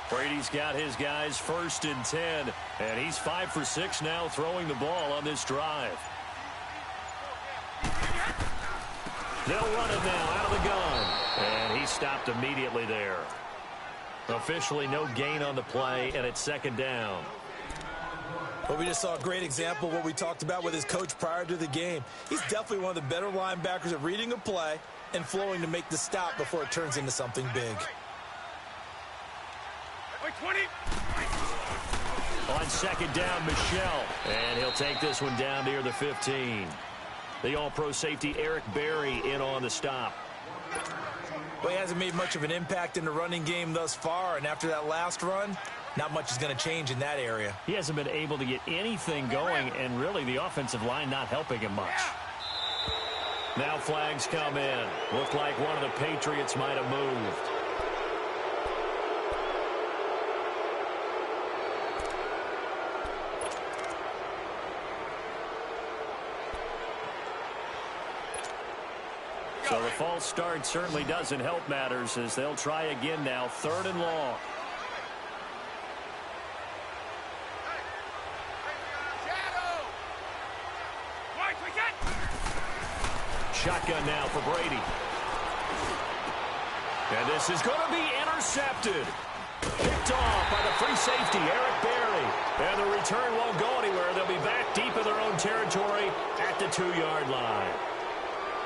Brady's got his guys 1st and 10, and he's 5 for 6 now throwing the ball on this drive. They'll run it now out of the gun, and he stopped immediately there. Officially no gain on the play, and it's 2nd down. Well, we just saw a great example of what we talked about with his coach prior to the game. He's definitely one of the better linebackers at reading a play and flowing to make the stop before it turns into something big. 20. On 2nd down, Michelle, and he'll take this one down near the 15. The all-pro safety Eric Berry in on the stop. Well, he hasn't made much of an impact in the running game thus far, and after that last run, not much is going to change in that area. He hasn't been able to get anything going, and really the offensive line not helping him much. Now flags come in. Looked like one of the Patriots might have moved. So the false start certainly doesn't help matters as they'll try again now, 3rd and long. Shotgun now for Brady. And this is going to be intercepted. Picked off by the free safety, Eric Berry. And the return won't go anywhere. They'll be back deep in their own territory at the 2-yard line.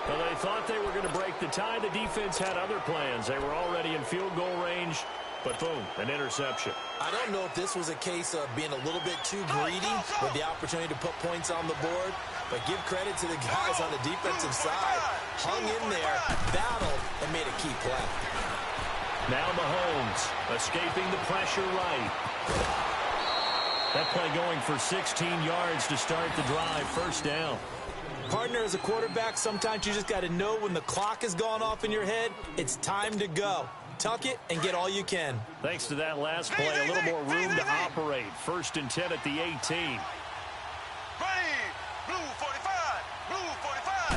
Well, they thought they were going to break the tie. The defense had other plans. They were already in field goal range, but boom, an interception. I don't know if this was a case of being a little bit too greedy with the opportunity to put points on the board, but give credit to the guys on the defensive side. Hung in there, battled, and made a key play. Now Mahomes escaping the pressure right. That play going for 16 yards to start the drive, 1st down. Partner, as a quarterback, sometimes you just got to know when the clock has gone off in your head, it's time to go. Tuck it and get all you can. Thanks to that last play, a little more room to operate. 1st and 10 at the 18. Blue 45. Blue 45.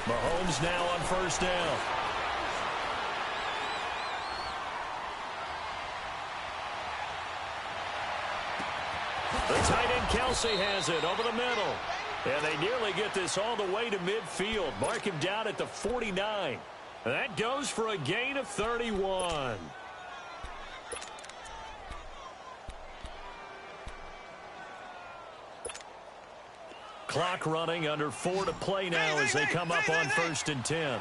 Mahomes now on 1st down. The tight end Kelsey has it over the middle. And they nearly get this all the way to midfield. Mark him down at the 49. That goes for a gain of 31. Clock running, under 4 to play now as they come up on 1st and 10.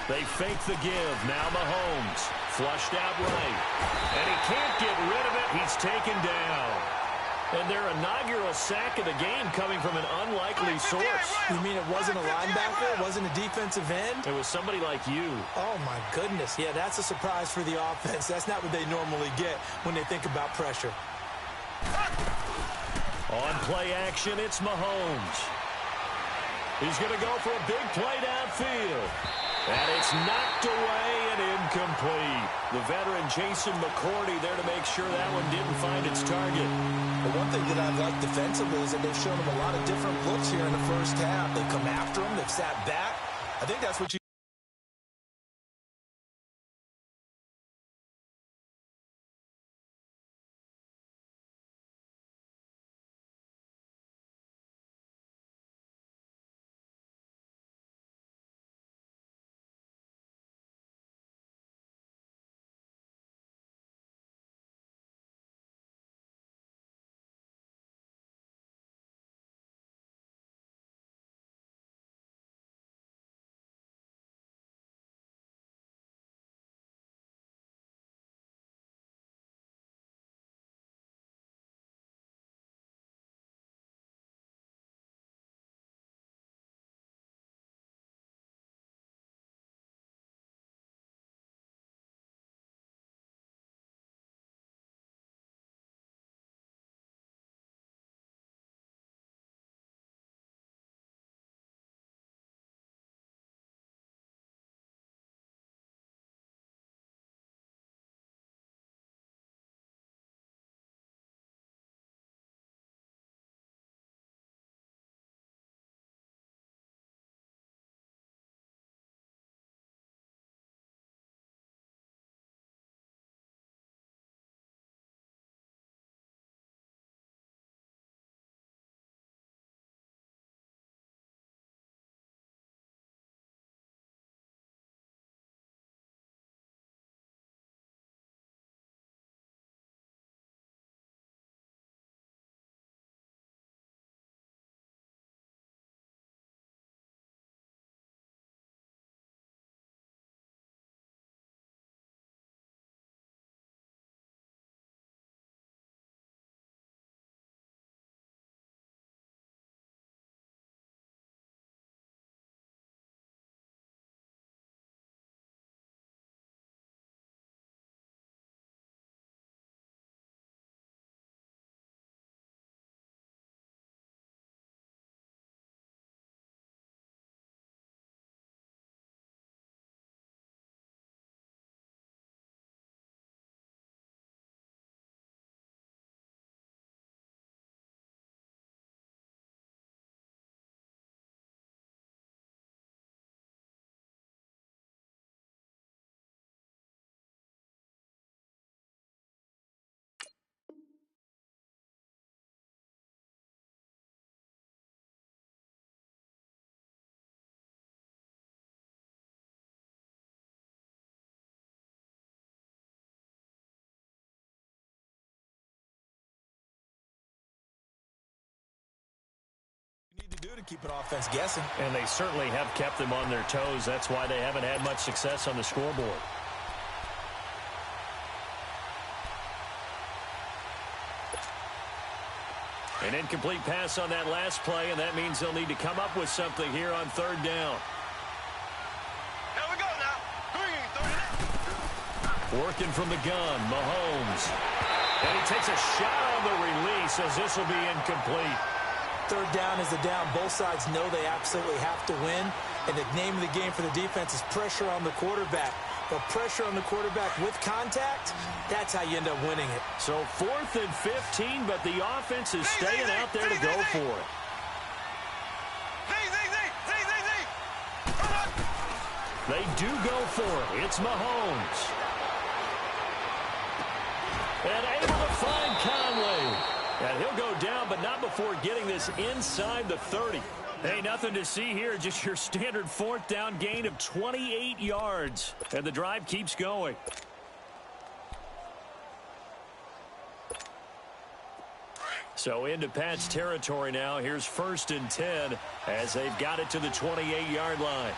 They fake the give. Now Mahomes. Flushed out right. And he can't get rid of it. He's taken down. And their inaugural sack of the game coming from an unlikely source. You mean it wasn't a linebacker? It wasn't a defensive end? It was somebody like you. Oh, my goodness. Yeah, that's a surprise for the offense. That's not what they normally get when they think about pressure. On play action, it's Mahomes. He's going to go for a big play downfield. And it's knocked away and incomplete. The veteran Jason McCourty there to make sure that one didn't find its target. But one thing that I've liked defensively is that they've shown him a lot of different looks here in the 1st half. They've come after him. They've sat back. I think that's what you keep an offense guessing. And they certainly have kept them on their toes. That's why they haven't had much success on the scoreboard. An incomplete pass on that last play, and that means they'll need to come up with something here on third down. Here we go now. Green, 39. Working from the gun, Mahomes. And he takes a shot on the release as this will be incomplete. Third down is the down. Both sides know they absolutely have to win. And the name of the game for the defense is pressure on the quarterback. But pressure on the quarterback with contact, that's how you end up winning it. So 4th and 15, but the offense is staying out there to go for it. They do go for it. It's Mahomes. And able to find Conley. And he'll go down, but not before getting this inside the 30. Hey, nothing to see here. Just your standard 4th down gain of 28 yards. And the drive keeps going. So into Pat's territory now. Here's 1st and 10 as they've got it to the 28-yard line.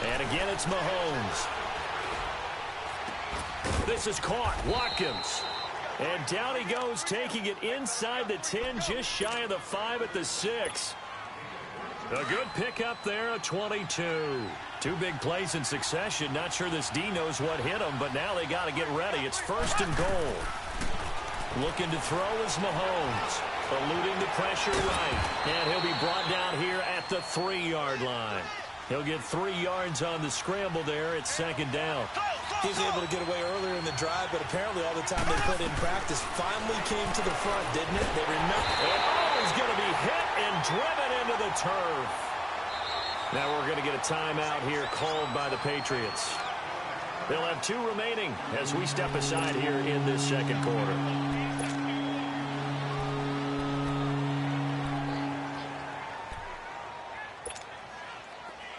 And again, it's Mahomes. This is caught. Watkins. And down he goes, taking it inside the 10, just shy of the 5 at the 6. A good pickup there, a 22. Two big plays in succession. Not sure this D knows what hit him, but now they got to get ready. It's 1st and goal. Looking to throw is Mahomes. Eluding the pressure right. And he'll be brought down here at the 3-yard line. He'll get 3 yards on the scramble there. It's 2nd down. He was able to get away earlier in the drive, but apparently all the time they put in practice finally came to the front, didn't it? They remember. And he's going to be hit and driven into the turf. Now we're going to get a timeout here called by the Patriots. They'll have 2 remaining as we step aside here in this 2nd quarter.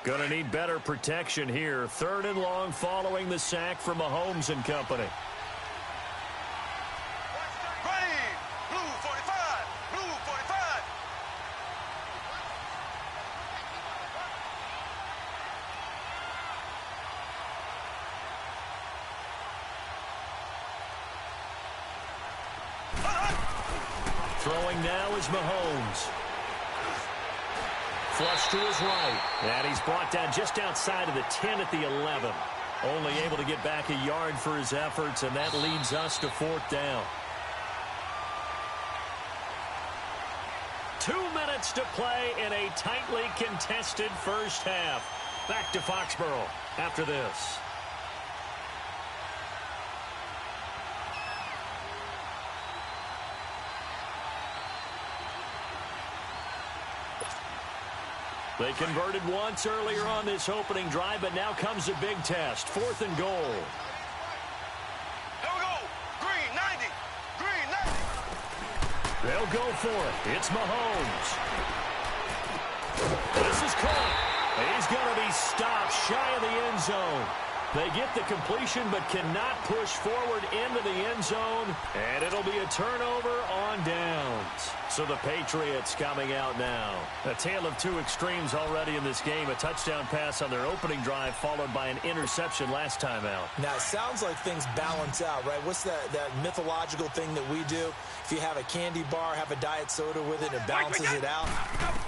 Going to need better protection here. 3rd and long following the sack from Mahomes and company. Ready. Blue 45. Blue 45. Throwing now is Mahomes. Flush to his right. And he's brought down just outside of the 10 at the 11. Only able to get back a yard for his efforts, and that leads us to 4th down. 2 minutes to play in a tightly contested first half. Back to Foxborough after this. They converted once earlier on this opening drive, but now comes a big test. 4th and goal. Here we go. Green 90. Green 90. They'll go for it. It's Mahomes. This is caught. He's going to be stopped shy of the end zone. They get the completion but cannot push forward into the end zone, and it'll be a turnover on downs. So the Patriots coming out now. A tale of 2 extremes already in this game. A touchdown pass on their opening drive followed by an interception last time out. Now, it sounds like things balance out, right? What's that mythological thing that we do? If you have a candy bar, have a diet soda with it, it balances it out.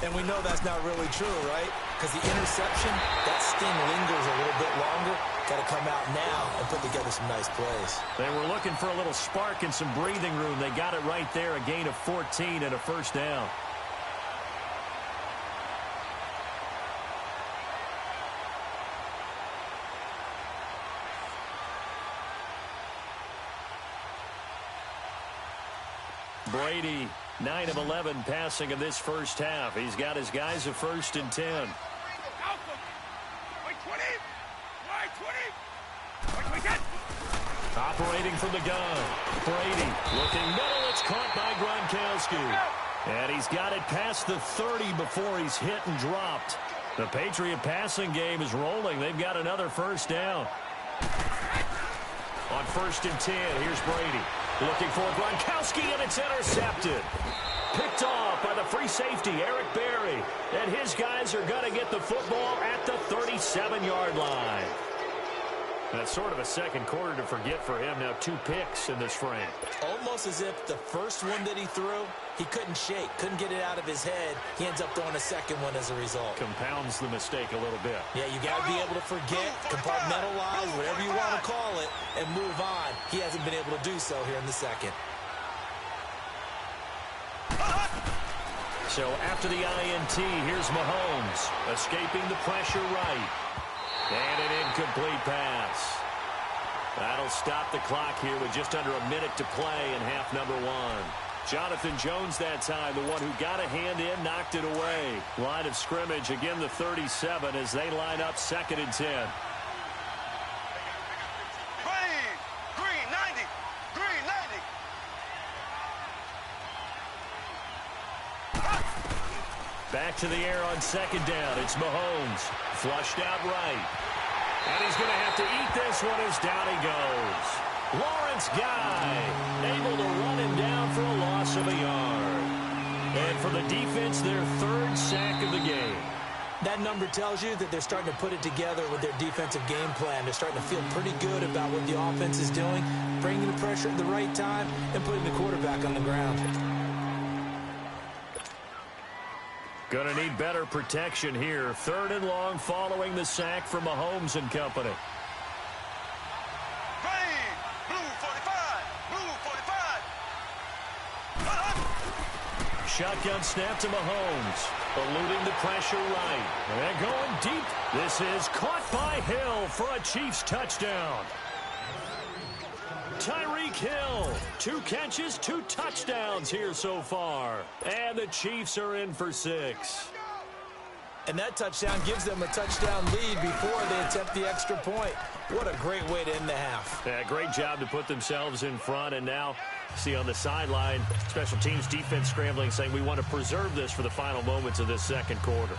And we know that's not really true, right? Because the interception, that sting lingers a little bit longer. Got to come out now and put together some nice plays. They were looking for a little spark and some breathing room. They got it right there, a gain of 14 and a 1st down. Brady, 9 of 11 passing in this first half. He's got his guys a 1st and 10. Operating from the gun. Brady looking middle. It's caught by Gronkowski. And he's got it past the 30 before he's hit and dropped. The Patriot passing game is rolling. They've got another 1st down. On 1st and 10, here's Brady. Looking for Gronkowski, and it's intercepted. Picked off by the free safety, Eric Berry. And his guys are going to get the football at the 37-yard line. That's sort of a second quarter to forget for him. Now 2 picks in this frame. Almost as if the first one that he threw, he couldn't shake, couldn't get it out of his head. He ends up throwing a second one as a result. Compounds the mistake a little bit. Yeah, you got to be able to forget, compartmentalize, whatever you want to call it, and move on. He hasn't been able to do so here in the second. So after the INT, here's Mahomes, escaping the pressure right. And an incomplete pass. That'll stop the clock here with just under a minute to play in half number 1. Jonathan Jones that time, the one who got a hand in, knocked it away. Line of scrimmage, again the 37 as they line up 2nd and 10. Green 90. Green 90. Back to the air on 2nd down. It's Mahomes. Flushed out right. And he's going to have to eat this one as down he goes. Lawrence Guy able to run him down for a loss of a yard. And for the defense, their 3rd sack of the game. That number tells you that they're starting to put it together with their defensive game plan. They're starting to feel pretty good about what the offense is doing, bringing the pressure at the right time, and putting the quarterback on the ground. Gonna need better protection here. 3rd and long following the sack from Mahomes and company. Green. Blue 45. Blue 45. Shotgun snap to Mahomes. Eluding the pressure right. And going deep. This is caught by Hill for a Chiefs touchdown. Tyreek Hill, 2 catches, 2 touchdowns here so far. And the Chiefs are in for 6. And that touchdown gives them a touchdown lead before they attempt the extra point. What a great way to end the half. Yeah, great job to put themselves in front. And now, see on the sideline, special teams defense scrambling, saying we want to preserve this for the final moments of this 2nd quarter.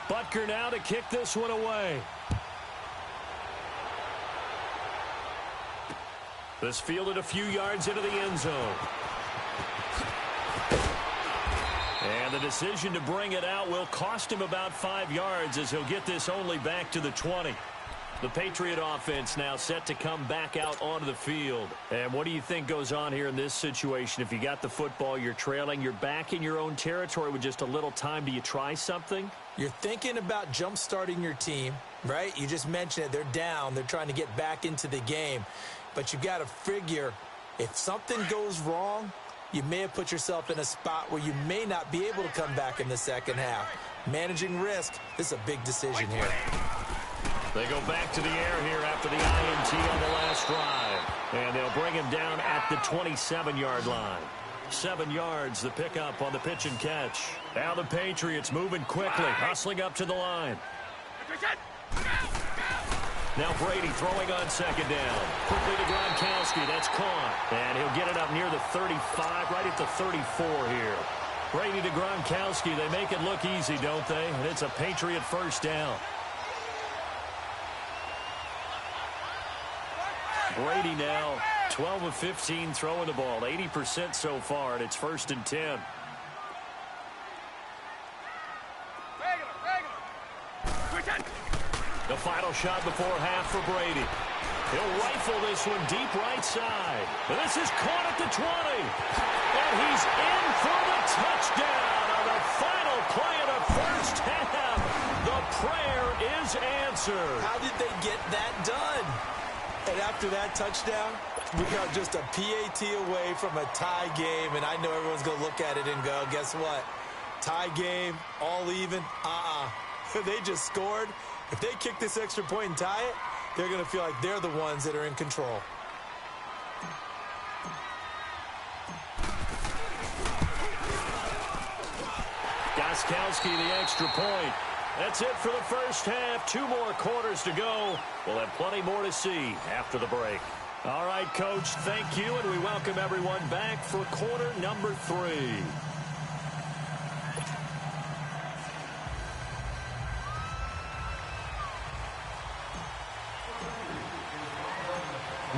Butker now to kick this one away. This fielded a few yards into the end zone. And the decision to bring it out will cost him about 5 yards as he'll get this only back to the 20. The Patriot offense now set to come back out onto the field. And what do you think goes on here in this situation? If you got the football, you're trailing, you're back in your own territory with just a little time. Do you try something? You're thinking about jump-starting your team, right? You just mentioned it. They're down. They're trying to get back into the game. But you've got to figure if something goes wrong, you may have put yourself in a spot where you may not be able to come back in the second half. Managing risk, this is a big decision here. They go back to the air here after the INT on the last drive. And they'll bring him down at the 27-yard line. 7 yards, the pickup on the pitch and catch. Now the Patriots moving quickly, hustling up to the line. Now Brady throwing on 2nd down. Quickly to Gronkowski, that's caught. And he'll get it up near the 35, right at the 34 here. Brady to Gronkowski, they make it look easy, don't they? And it's a Patriot 1st down. Brady now 12 of 15 throwing the ball, 80% so far, and it's 1st and 10. The final shot before half for Brady. He'll rifle this one deep right side. This is caught at the 20. And he's in for the touchdown on the final play of the 1st half. The prayer is answered. How did they get that done? And after that touchdown, we got just a PAT away from a tie game, and I know everyone's going to look at it and go, guess what? Tie game, all even, They just scored. If they kick this extra point and tie it, they're going to feel like they're the ones that are in control. Gostkowski, the extra point. That's it for the first half. 2 more quarters to go. We'll have plenty more to see after the break. All right, Coach, thank you, and we welcome everyone back for quarter number 3.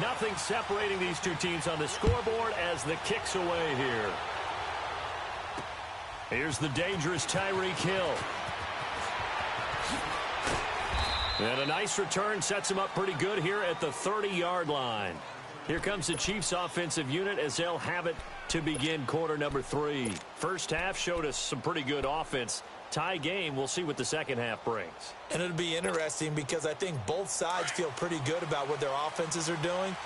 Nothing separating these two teams on the scoreboard as the kick's away here. Here's the dangerous Tyreek Hill. And a nice return sets him up pretty good here at the 30-yard line. Here comes the Chiefs offensive unit as they'll have it to begin quarter number 3. First half showed us some pretty good offense. Tie game, we'll see what the second half brings. And it'll be interesting because I think both sides feel pretty good about what their offenses are doing.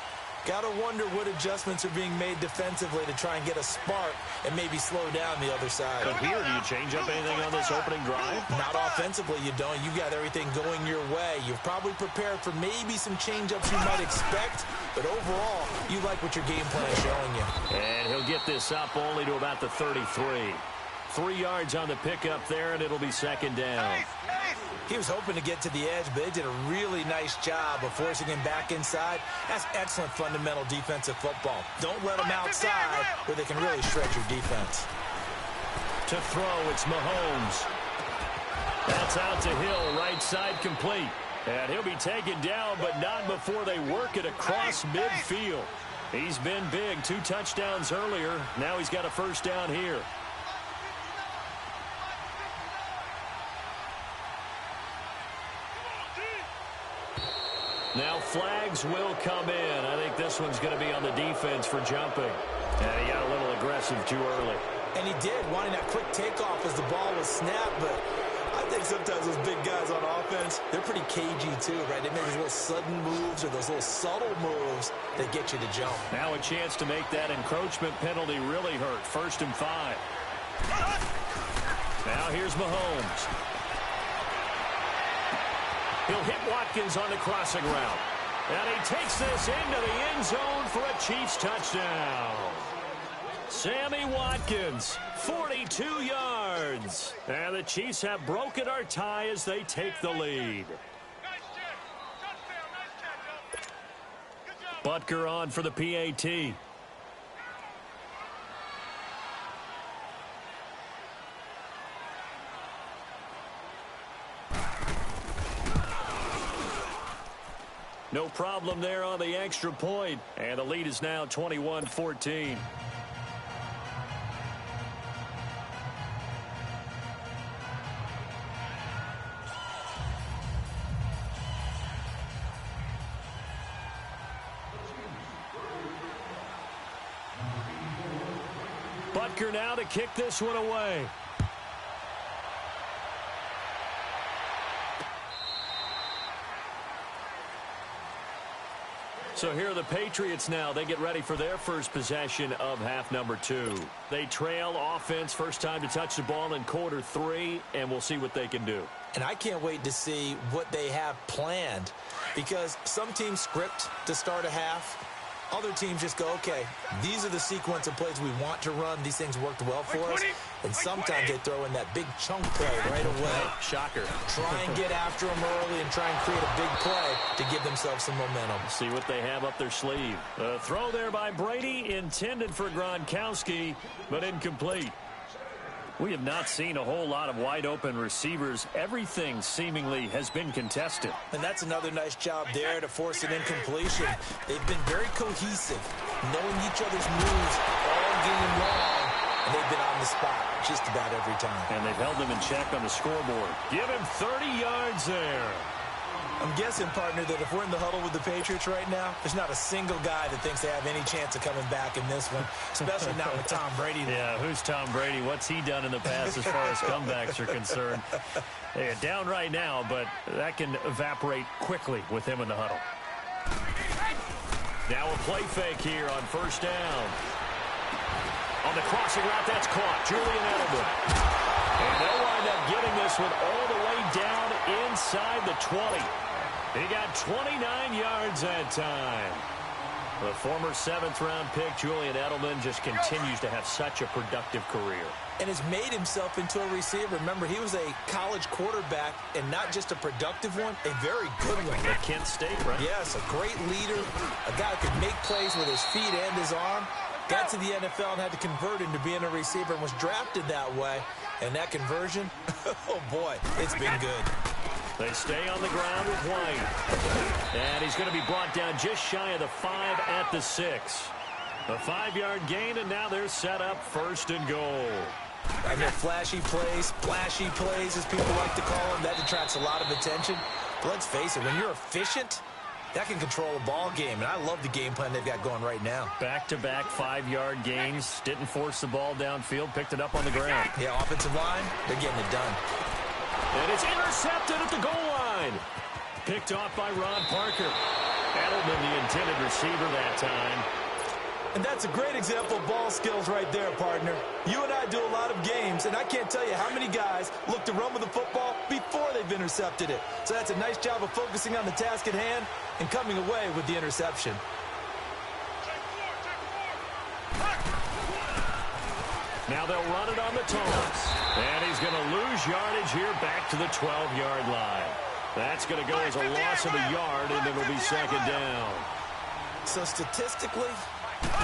Got to wonder what adjustments are being made defensively to try and get a spark and maybe slow down the other side. But here, do you change up anything on this opening drive? Not offensively, you don't. You got everything going your way. You've probably prepared for maybe some change-ups you might expect, but overall, you like what your game plan is showing you. And he'll get this up only to about the 33. 3 yards on the pickup there, and it'll be second down. He was hoping to get to the edge, but they did a really nice job of forcing him back inside. That's excellent fundamental defensive football. Don't let him outside where they can really shred your defense. To throw, it's Mahomes. That's out to Hill, right side complete. And he'll be taken down, but not before they work it across midfield. He's been big, 2 touchdowns earlier. Now he's got a first down here. Now flags will come in. I think this one's going to be on the defense for jumping. And he got a little aggressive too early. And he did, wanting that quick takeoff as the ball was snapped. But I think sometimes those big guys on offense, they're pretty cagey too, right? They make those little sudden moves or those little subtle moves that get you to jump. Now a chance to make that encroachment penalty really hurt. 1st and 5. Now here's Mahomes. He'll hit Watkins on the crossing route. And he takes this into the end zone for a Chiefs touchdown. Sammy Watkins, 42 yards. And the Chiefs have broken our tie as they take the lead. Butker on for the PAT. No problem there on the extra point. And the lead is now 21-14. Butker now to kick this one away. So here are the Patriots now. They get ready for their first possession of half number 2. They trail offense, first time to touch the ball in quarter 3, and we'll see what they can do. And I can't wait to see what they have planned, because some teams script to start a half. Other teams just go, okay, these are the sequence of plays we want to run. These things worked well for us. And sometimes they throw in that big chunk play right away. Shocker. Try and get after them early and try and create a big play to give themselves some momentum. See what they have up their sleeve. The throw there by Brady, intended for Gronkowski, but incomplete. We have not seen a whole lot of wide-open receivers. Everything seemingly has been contested. And that's another nice job there to force an incompletion. They've been very cohesive, knowing each other's moves all game long, and they've been on the spot just about every time. And they've held them in check on the scoreboard. Give him 30 yards there. I'm guessing, partner, that if we're in the huddle with the Patriots right now, there's not a single guy that thinks they have any chance of coming back in this one, especially not with Tom Brady there. Yeah, who's Tom Brady? What's he done in the past as far as comebacks are concerned? They're down right now, but that can evaporate quickly with him in the huddle. Now a play fake here on first down. On the crossing route, that's caught. Julian Edelman. And they'll wind up getting this one all the way down inside the 20. He got 29 yards that time. The former 7th-round pick, Julian Edelman, just continues to have such a productive career. And has made himself into a receiver. Remember, he was a college quarterback, and not just a productive one, a very good one. At Kent State, right? Yes, a great leader, a guy who could make plays with his feet and his arm. Got to the NFL and had to convert into being a receiver and was drafted that way. And that conversion, oh boy, it's been good. They stay on the ground with White. And he's going to be brought down just shy of the 5 at the 6. A 5-yard gain, and now they're set up 1st and goal. And they're flashy plays, as people like to call them. That attracts a lot of attention. But let's face it, when you're efficient, that can control a ball game. And I love the game plan they've got going right now. Back-to-back 5-yard gains. Didn't force the ball downfield. Picked it up on the ground. Yeah, offensive line, they're getting it done. And it's intercepted at the goal line. Picked off by Ron Parker. Edelman, the intended receiver that time. And that's a great example of ball skills right there, partner. You and I do a lot of games, and I can't tell you how many guys look to run with the football before they've intercepted it. So that's a nice job of focusing on the task at hand and coming away with the interception. Now they'll run it on the toss. And he's going to lose yardage here back to the 12-yard line. That's going to go as a loss of a yard, and it'll be 2nd down. So statistically,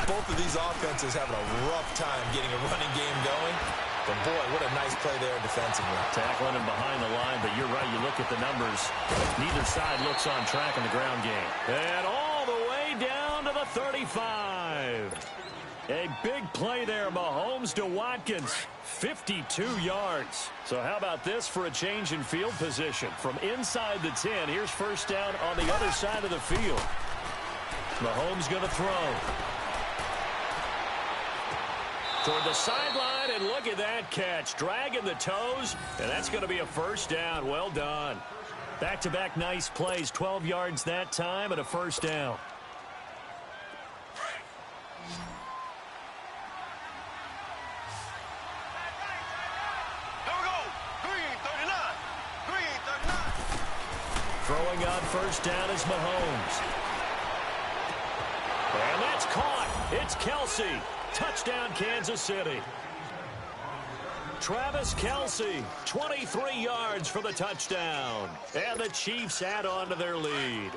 both of these offenses having a rough time getting a running game going. But, boy, what a nice play there defensively. Tackling him behind the line, but you're right. You look at the numbers. Neither side looks on track in the ground game. And all the way down to the 35. A big play there, Mahomes to Watkins. 52 yards. So how about this for a change in field position? From inside the 10, here's 1st down on the other side of the field. Mahomes going to throw. Toward the sideline, and look at that catch. Dragging the toes, and that's going to be a 1st down. Well done. Back-to-back nice plays. 12 yards that time and a 1st down. Throwing on 1st down is Mahomes. And that's caught. It's Kelce. Touchdown, Kansas City. Travis Kelce, 23 yards for the touchdown. And the Chiefs add on to their lead.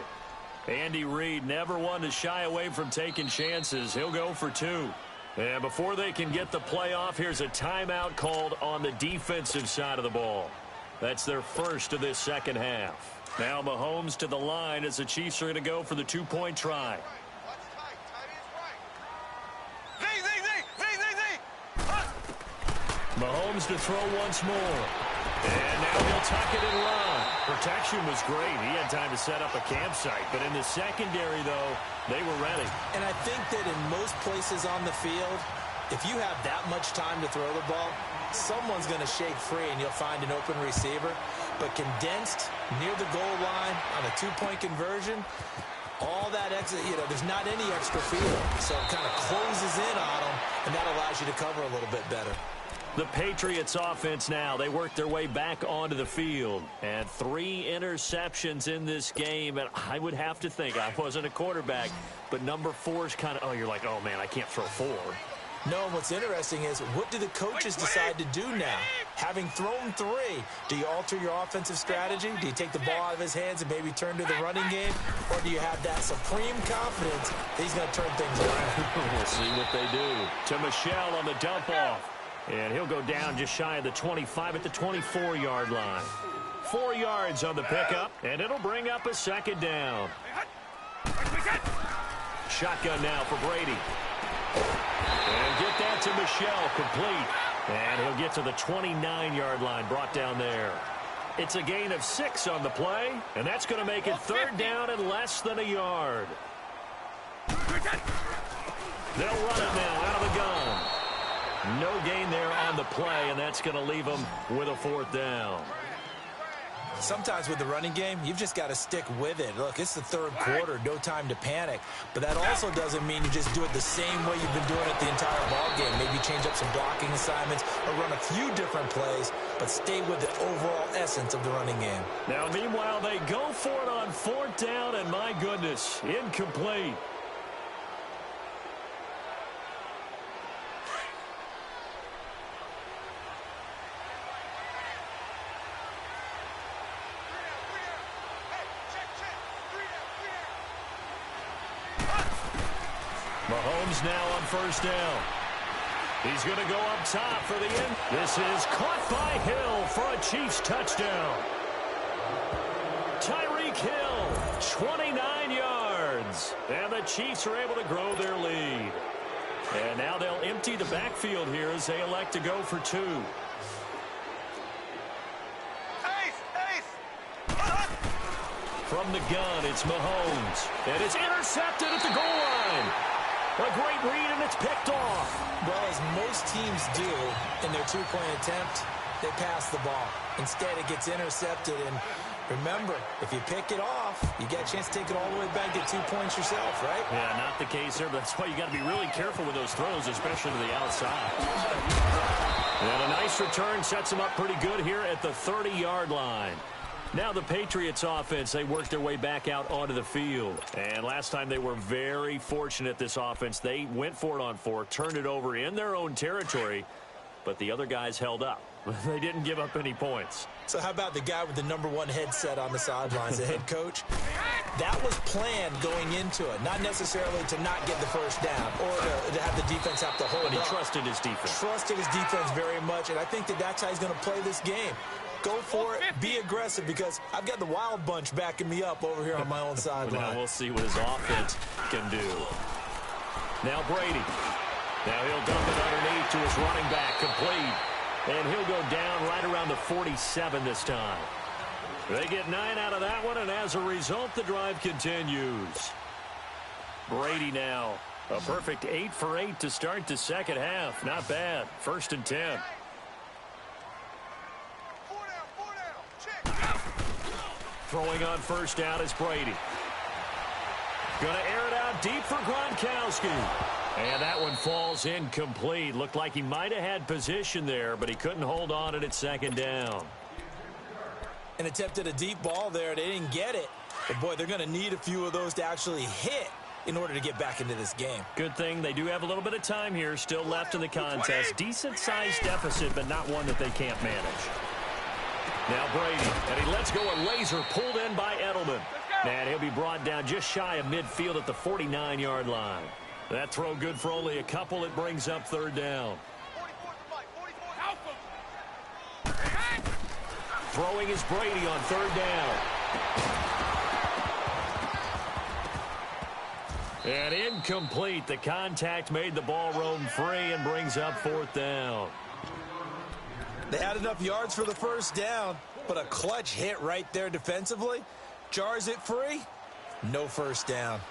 Andy Reid never one to shy away from taking chances. He'll go for 2. And before they can get the play off, here's a timeout called on the defensive side of the ball. That's their first of this 2nd half. Now Mahomes to the line as the Chiefs are going to go for the 2-point try. Mahomes to throw once more. And now he'll tuck it and run. Protection was great. He had time to set up a campsite. But in the secondary, though, they were ready. And I think that in most places on the field, if you have that much time to throw the ball, someone's going to shake free and you'll find an open receiver. But condensed near the goal line on a 2-point conversion, all that extra, there's not any extra field. So it kind of closes in on them, and that allows you to cover a little bit better. The Patriots offense now, they work their way back onto the field. And 3 interceptions in this game. And I would have to think, I wasn't a quarterback, but number 4 is kind of, you're like, oh, man, I can't throw 4. No, what's interesting is, what do the coaches decide to do now? Having thrown 3, do you alter your offensive strategy? Do you take the ball out of his hands and maybe turn to the running game? Or do you have that supreme confidence that he's going to turn things around? We'll see what they do. To Michel on the dump-off. And he'll go down just shy of the 25 at the 24-yard line. 4 yards on the pickup, and it'll bring up a 2nd down. Shotgun now for Brady. And get that to Michel, complete. And he'll get to the 29-yard line, brought down there. It's a gain of 6 on the play, and that's going to make it 3rd down and less than a yard. They'll run it now out of the gun. No gain there on the play, and that's going to leave them with a 4th down. Sometimes with the running game, you've just got to stick with it. Look, it's the 3rd quarter, no time to panic. But that also doesn't mean you just do it the same way you've been doing it the entire ball game. Maybe change up some blocking assignments or run a few different plays, but stay with the overall essence of the running game. Now, meanwhile, they go for it on 4th down, and my goodness, incomplete. Mahomes now on first down. He's going to go up top for the end. This is caught by Hill for a Chiefs touchdown. Tyreek Hill, 29 yards. And the Chiefs are able to grow their lead. And now they'll empty the backfield here as they elect to go for two. From the gun, it's Mahomes. And it's intercepted at the goal line. A great read, and it's picked off. Well, as most teams do in their two-point attempt, they pass the ball. Instead, it gets intercepted. And remember, if you pick it off, you get a chance to take it all the way back, get 2 points yourself, right? Yeah, not the case there, but that's why you got to be really careful with those throws, especially to the outside. And a nice return sets them up pretty good here at the 30-yard line. Now the Patriots offense, they worked their way back out onto the field. And last time they were very fortunate, this offense. They went for it on 4, turned it over in their own territory, but the other guys held up. They didn't give up any points. So how about the guy with the #1 headset on the sidelines, the head coach? That was planned going into it, not necessarily to not get the first down or to have the defense have to hold But he up. trusted his defense. Trusted his defense very much, and I think that's how he's going to play this game. Go for it, be aggressive, because I've got the wild bunch backing me up over here on my own sideline. Now we'll see what his offense can do. Now Brady. Now he'll dump it underneath to his running back, complete. And he'll go down right around the 47 this time. They get 9 out of that one, and as a result, the drive continues. Brady now, a perfect 8 for 8 to start the second half. Not bad. 1st and 10. Throwing on first down is Brady. Going to air it out deep for Gronkowski. And that one falls incomplete. Looked like he might have had position there, but he couldn't hold on at second down. And attempted a deep ball there. They didn't get it. But, boy, they're going to need a few of those to actually hit in order to get back into this game. Good thing they do have a little bit of time here still left in the contest. Decent-sized deficit, but not one that they can't manage. Now Brady, and he lets go a laser pulled in by Edelman. And he'll be brought down just shy of midfield at the 49-yard line. That throw good for only a couple. It brings up 3rd down. Throwing is Brady on 3rd down. And incomplete. The contact made the ball roam free and brings up 4th down. They had enough yards for the first down, but a clutch hit right there defensively jars it free. No first down.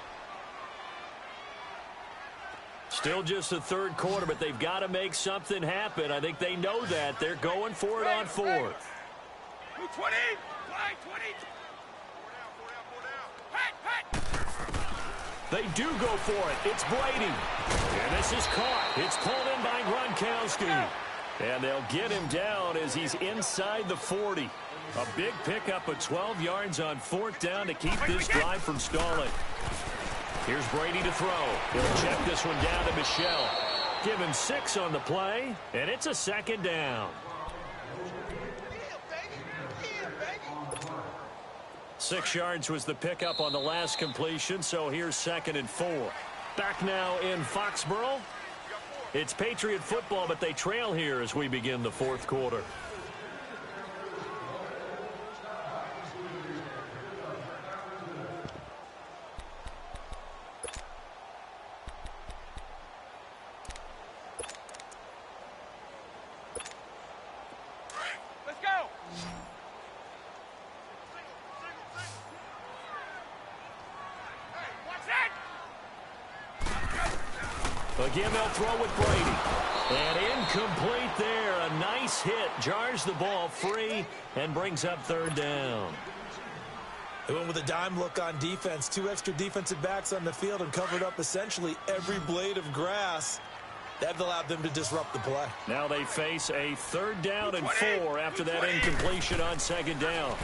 Still just the 3rd quarter, but they've got to make something happen. I think they know that. They're going for it on 4th. 20. They do go for it. It's Brady. And this is caught. It's pulled in by Gronkowski. And they'll get him down as he's inside the 40. A big pickup of 12 yards on 4th down to keep this drive from stalling. Here's Brady to throw. He'll check this one down to Michelle. Give him 6 on the play, and it's a 2nd down. 6 yards was the pickup on the last completion, so here's 2nd and 4. Back now in Foxborough. It's Patriot football, but they trail here as we begin the 4th quarter. Let's go. Again, they'll throw with Brady. And incomplete there. A nice hit. Jars the ball free and brings up 3rd down. They went with a dime look on defense. 2 extra defensive backs on the field and covered up essentially every blade of grass. That allowed them to disrupt the play. Now they face a 3rd down and 4 after that incompletion on 2nd down.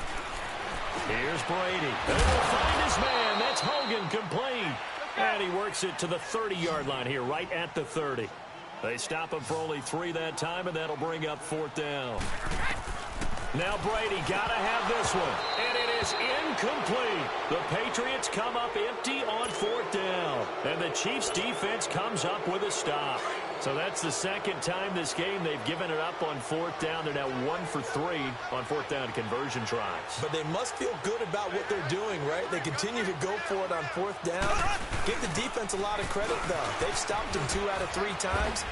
Here's Brady. And he'll find his man. That's Hogan, complete. And he works it to the 30-yard line here, right at the 30. They stop him for only 3 that time, and that'll bring up 4th down. Now Brady got to have this one, and it is incomplete. The Patriots come up empty on 4th down, and the the Chiefs defense comes up with a stop. So that's the second time this game they've given it up on fourth down. They're now 1 for 3 on fourth down conversion tries. But they must feel good about what they're doing, right? They continue to go for it on fourth down. Give the defense a lot of credit, though. They've stopped them 2 out of 3 times.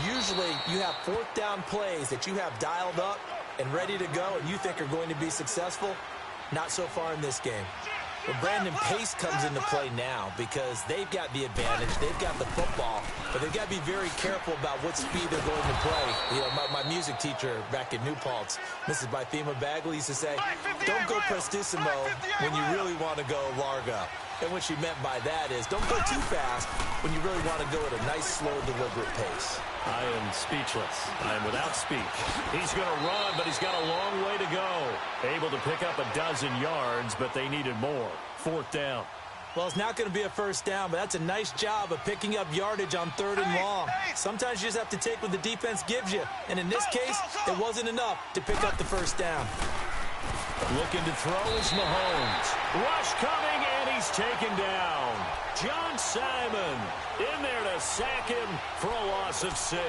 Usually you have fourth down plays that you have dialed up and ready to go and you think are going to be successful. Not so far in this game. Well, Brandon, pace comes into play now because they've got the advantage. They've got the football, but they've got to be very careful about what speed they're going to play. You know, my music teacher back at New Paltz, Mrs. Bythema Bagley, used to say, don't go prestissimo when you really want to go largo. And what she meant by that is don't go too fast when you really want to go at a nice, slow, deliberate pace. I am speechless. I am without speech. He's going to run, but he's got a long way to go. Able to pick up 12 yards, but they needed more. Fourth down. Well, it's not going to be a first down, but that's a nice job of picking up yardage on 3rd and long. Sometimes you just have to take what the defense gives you. And in this case, it wasn't enough to pick up the first down. Looking to throw is Mahomes. Rush coming, and he's taken down. John Simon in there to sack him for a loss of 6.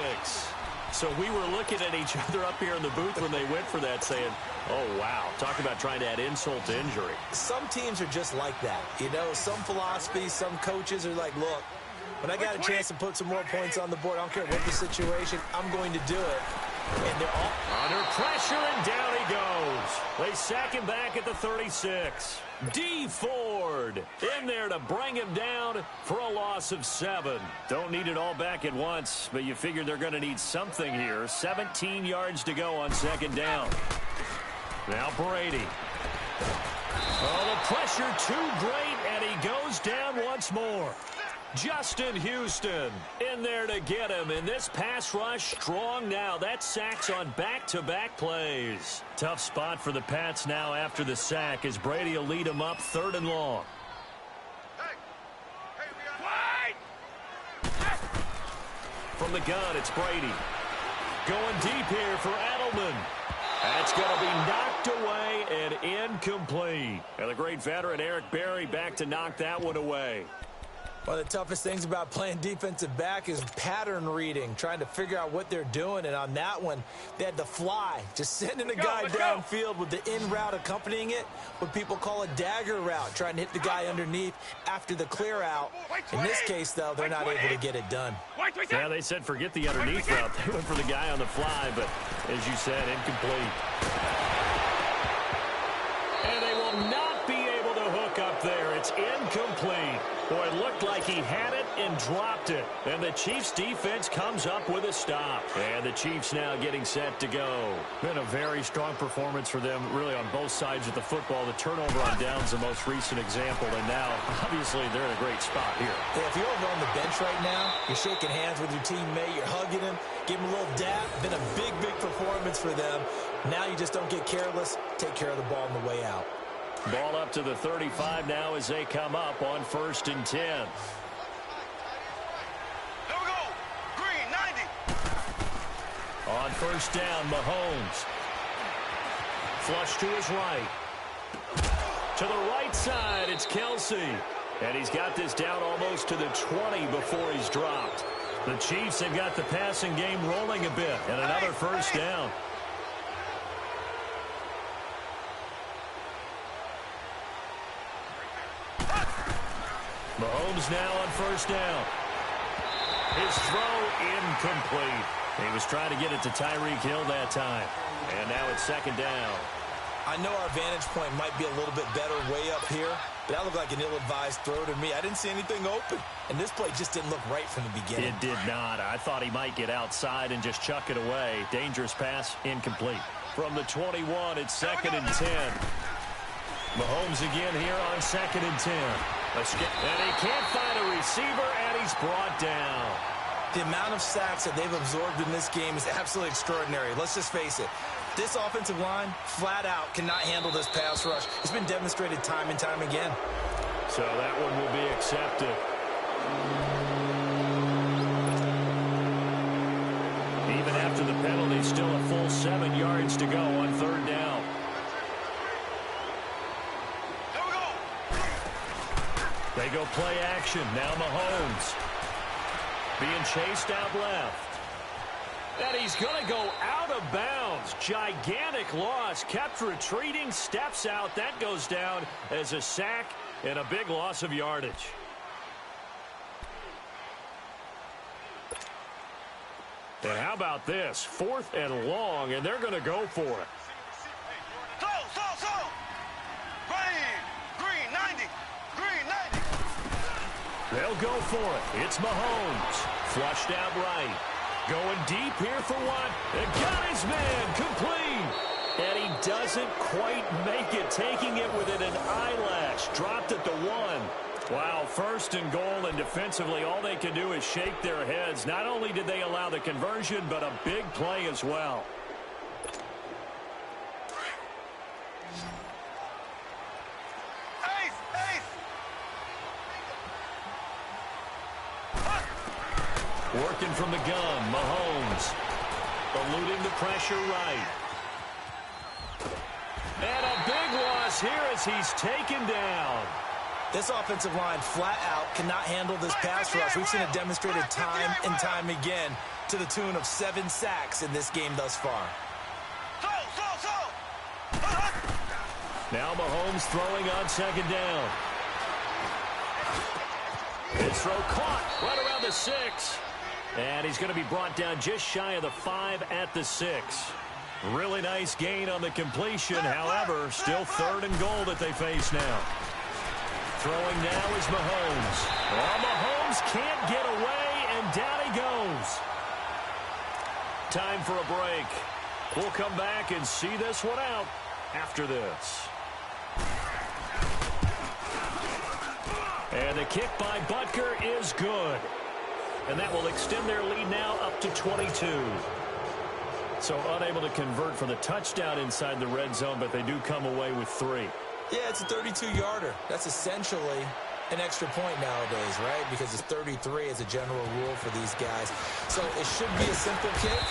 So we were looking at each other up here in the booth when they went for that saying, oh, wow, talk about trying to add insult to injury. Some teams are just like that. You know, some philosophies, some coaches are like, look, when I got a chance to put some more points on the board, I don't care what the situation, I'm going to do it. And they're all under pressure, and down he goes. They sack him back at the 36. D. Ford in there to bring him down for a loss of 7. Don't need it all back at once, but you figure they're going to need something here. 17 yards to go on 2nd down. Now Brady. Oh, the pressure too great, and he goes down once more. Justin Houston in there to get him, and this pass rush strong now. That's sacks on back-to-back plays. Tough spot for the Pats now after the sack as Brady will lead them up 3rd and long. From the gun, it's Brady. Going deep here for Edelman. That's going to be knocked away and incomplete. And the great veteran Eric Berry back to knock that one away. One of the toughest things about playing defensive back is pattern reading, trying to figure out what they're doing. And on that one, they had to fly, just sending a guy downfield with the in route accompanying it, what people call a dagger route, trying to hit the guy underneath after the clear out. In this case, though, they're not able to get it done. Yeah, they said forget the underneath route. They went for the guy on the fly, but as you said, incomplete. And they will not be able to hook up there. It's incomplete. Boy, it looked like he had it and dropped it. And the Chiefs defense comes up with a stop. And the Chiefs now getting set to go. Been a very strong performance for them, really on both sides of the football. The turnover on downs the most recent example. And now, obviously, they're in a great spot here. Yeah, if you're over on the bench right now, you're shaking hands with your teammate, you're hugging him, give him a little dap. Been a big, big performance for them. Now you just don't get careless. Take care of the ball on the way out. Ball up to the 35 now as they come up on 1st and 10. There we go. Green, 90. On 1st down, Mahomes. Flush to his right. To the right side, it's Kelsey. And he's got this down almost to the 20 before he's dropped. The Chiefs have got the passing game rolling a bit. And another 1st down. Mahomes now on 1st down. His throw incomplete. He was trying to get it to Tyreek Hill that time. And now it's 2nd down. I know our vantage point might be a little bit better way up here, but that looked like an ill-advised throw to me. I didn't see anything open, and this play just didn't look right from the beginning. It did not. I thought he might get outside and just chuck it away. Dangerous pass, incomplete. From the 21, it's 2nd and 10. Mahomes again here on 2nd and 10. And he can't find a receiver, and he's brought down. The amount of sacks that they've absorbed in this game is absolutely extraordinary. Let's just face it. This offensive line, flat out, cannot handle this pass rush. It's been demonstrated time and time again. So that one will be accepted. Even after the penalty, still a full 7 yards to go on 3rd down. They go play action. Now Mahomes. Being chased out left. And he's going to go out of bounds. Gigantic loss. Kept retreating. Steps out. That goes down as a sack and a big loss of yardage. And how about this? 4th and long, and they're going to go for it. So. Green 90. Green 90. They'll go for it. It's Mahomes. Flushed out right. Going deep here for one. And got his man complete. And he doesn't quite make it. Taking it within an eyelash. Dropped at the 1. Wow, 1st and goal, and defensively all they can do is shake their heads. Not only did they allow the conversion, but a big play as well. Working from the gun, Mahomes. Eluding the pressure right. And a big loss here as he's taken down. This offensive line flat out cannot handle this pass rush. We've seen it demonstrated time and time again to the tune of 7 sacks in this game thus far. Now Mahomes throwing on 2nd down. His throw caught right around the 6. And he's going to be brought down just shy of the 5 at the 6. Really nice gain on the completion. However, still 3rd and goal that they face now. Throwing now is Mahomes. Oh, Mahomes can't get away, and down he goes. Time for a break. We'll come back and see this one out after this. And the kick by Butker is good. And that will extend their lead now up to 22. So unable to convert for the touchdown inside the red zone, but they do come away with 3. Yeah, it's a 32-yarder. That's essentially an extra point nowadays, right? Because it's 33 as a general rule for these guys. So it should be a simple kick.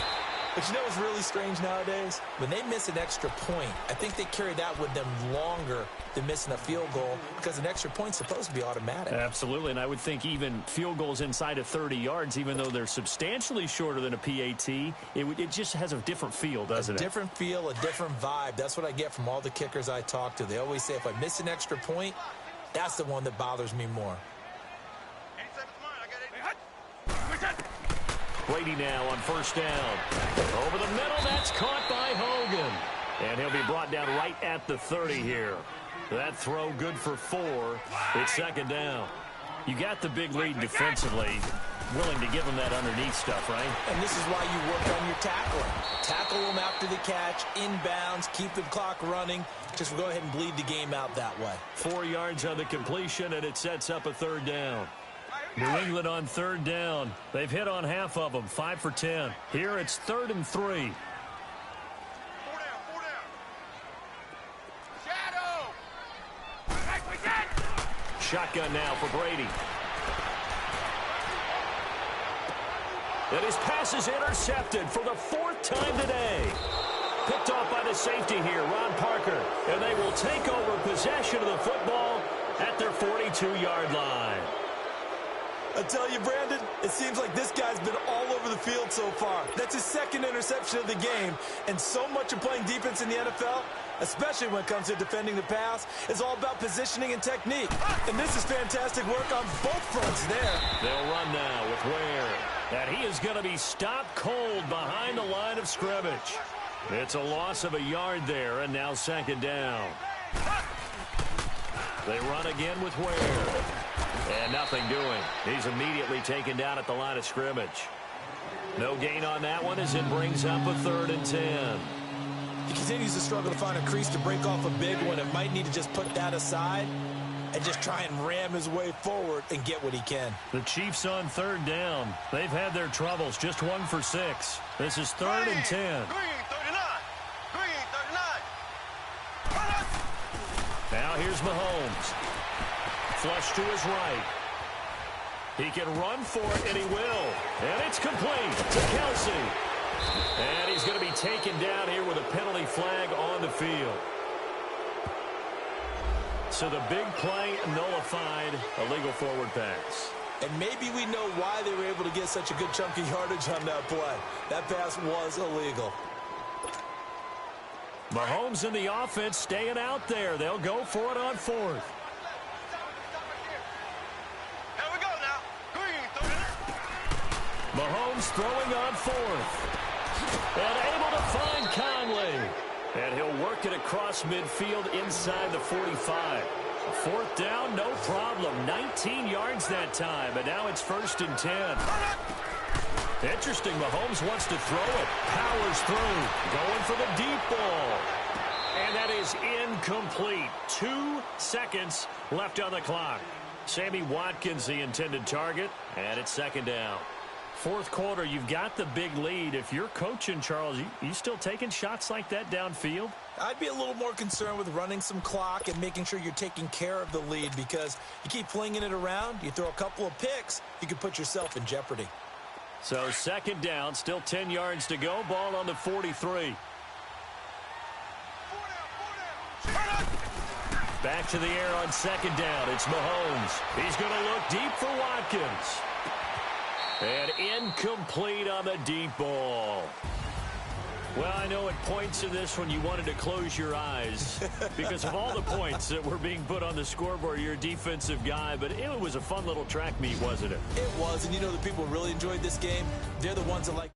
But you know what's really strange nowadays? When they miss an extra point, I think they carry that with them longer than missing a field goal because an extra point's supposed to be automatic. Absolutely, and I would think even field goals inside of 30 yards, even though they're substantially shorter than a PAT, it just has a different feel, doesn't it? A different feel, a different vibe. That's what I get from all the kickers I talk to. They always say if I miss an extra point, that's the one that bothers me more. Brady now on 1st down. Over the middle, that's caught by Hogan. And he'll be brought down right at the 30 here. That throw good for 4. It's 2nd down. You got the big lead defensively. Willing to give them that underneath stuff, right? And this is why you work on your tackling. Tackle them after the catch, inbounds, keep the clock running. Just go ahead and bleed the game out that way. 4 yards on the completion, and it sets up a 3rd down. New England on 3rd down. They've hit on half of them, 5 for 10. Here it's 3rd and 3. 4 down. Shadow. Shotgun now for Brady. And his pass is intercepted for the 4th time today. Picked off by the safety here, Ron Parker. And they will take over possession of the football at their 42-yard line. I tell you, Brandon, it seems like this guy's been all over the field so far. That's his 2nd interception of the game. And so much of playing defense in the NFL, especially when it comes to defending the pass, is all about positioning and technique. And this is fantastic work on both fronts there. They'll run now with Ware. And he is going to be stopped cold behind the line of scrimmage. It's a loss of a yard there, and now 2nd down. They run again with Ware. And nothing doing. He's immediately taken down at the line of scrimmage. No gain on that one as it brings up a 3rd and 10. He continues to struggle to find a crease to break off a big one and might need to just put that aside and just try and ram his way forward and get what he can. The Chiefs on 3rd down. They've had their troubles. Just 1 for 6. This is 3rd and 10. Green 39. Green 39. Now here's Mahomes. Flush to his right. He can run for it, and he will. And it's complete to Kelsey. And he's going to be taken down here with a penalty flag on the field. So the big play nullified, a legal forward pass. And maybe we know why they were able to get such a good chunk of yardage on that play. That pass was illegal. Mahomes and the offense staying out there. They'll go for it on fourth. Here we go now. Green. Mahomes throwing on fourth. And able to find Conley. And he'll work it across midfield inside the 45. Fourth down, no problem. 19 yards that time, and now it's 1st and 10. Interesting, Mahomes wants to throw it. Powers through, going for the deep ball. And that is incomplete. 2 seconds left on the clock. Sammy Watkins, the intended target, and it's 2nd down. Fourth quarter, you've got the big lead. If you're coaching, Charles, you still taking shots like that downfield? I'd be a little more concerned with running some clock and making sure you're taking care of the lead, because you keep flinging it around, you throw a couple of picks, you could put yourself in jeopardy. So 2nd down, still 10 yards to go. Ball on the 43. Back to the air on 2nd down. It's Mahomes. He's going to look deep for Watkins. And incomplete on the deep ball. Well, I know at points in this one you wanted to close your eyes because of all the points that were being put on the scoreboard. You're a defensive guy, but it was a fun little track meet, wasn't it? It was, and you know the people who really enjoyed this game, they're the ones that like